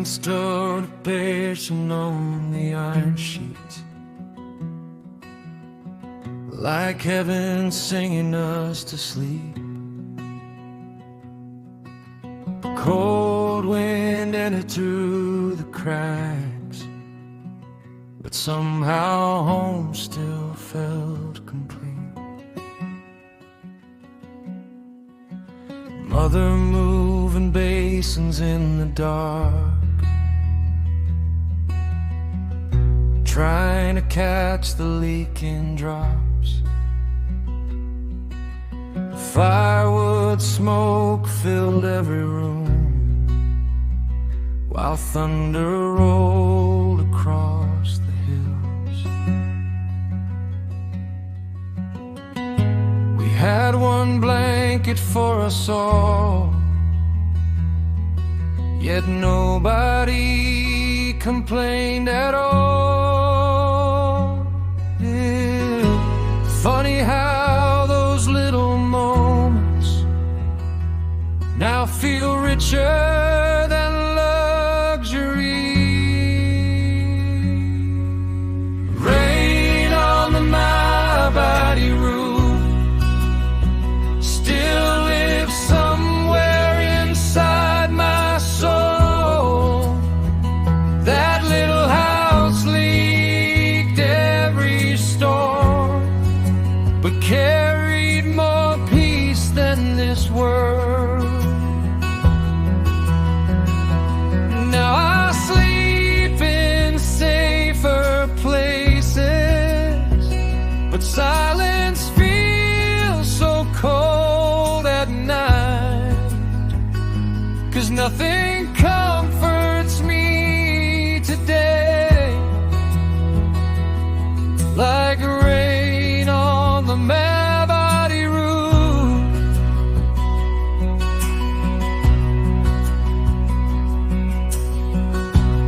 stood a patient on the iron sheet, like heaven singing us to sleep. The cold wind entered through the cracks, but somehow home still felt complete. Mother moving basins in the dark, trying to catch the leaking drops. Firewood smoke filled every room, while thunder rolled across the hills. We had one blanket for us all, yet nobody complained at all. Yeah. Funny how those little moments now feel richer than luxury. Rain on the Mabati roof still lives somewhere inside my soul. That little house leaked every storm, but carried more peace than this world. Now I sleep in safer places, but silence feels so cold at night, 'cause nothing comforts me today like rain on the Mabati roof.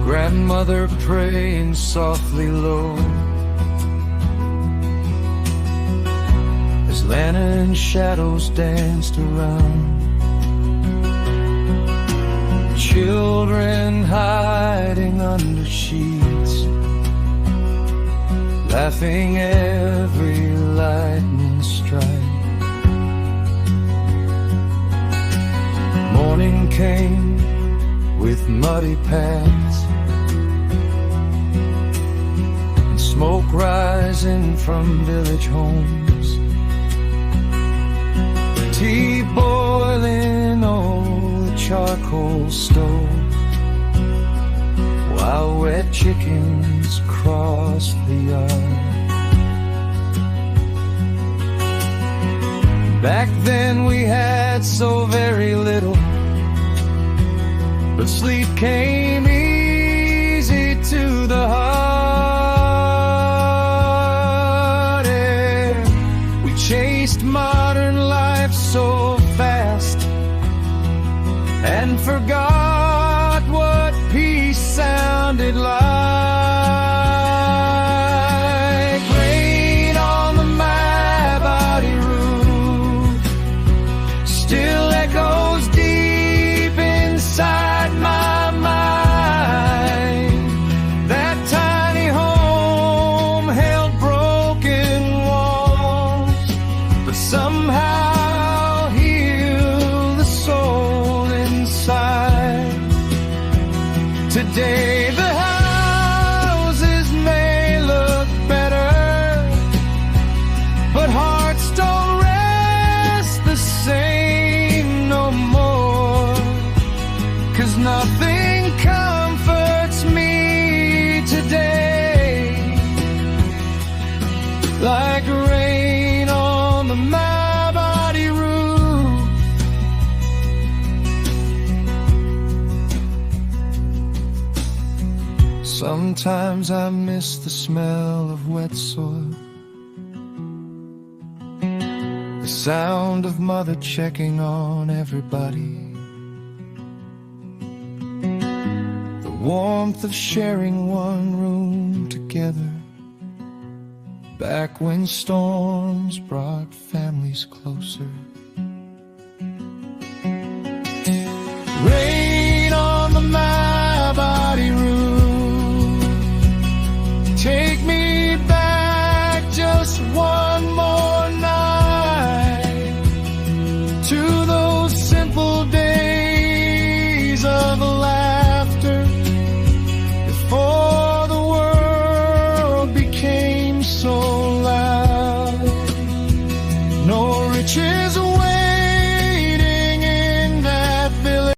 Grandmother praying softly low as lantern shadows danced around. Children hiding under sheets, laughing every lightning strike. Morning came with muddy paths, and smoke rising from village homes. Tea boiling on the charcoal stove, while wet chickens crossed the yard. Back then we had so very little, but sleep came easy to the heart. Yeah. We chased modern life so fast and forgot what peace sounded like. Rain on the Mabati roof still echoes deep inside my mind. That tiny home held broken walls, but somehow healed the soul inside. Today the houses may look better, but hearts don't rest the same no more, 'cause nothing comforts me today like rain on the Mabati roof. Sometimes I miss the smell of wet soil, the sound of mother checking on everybody, the warmth of sharing one room together, back when storms brought families closer. Rain on the Mabati to those simple days.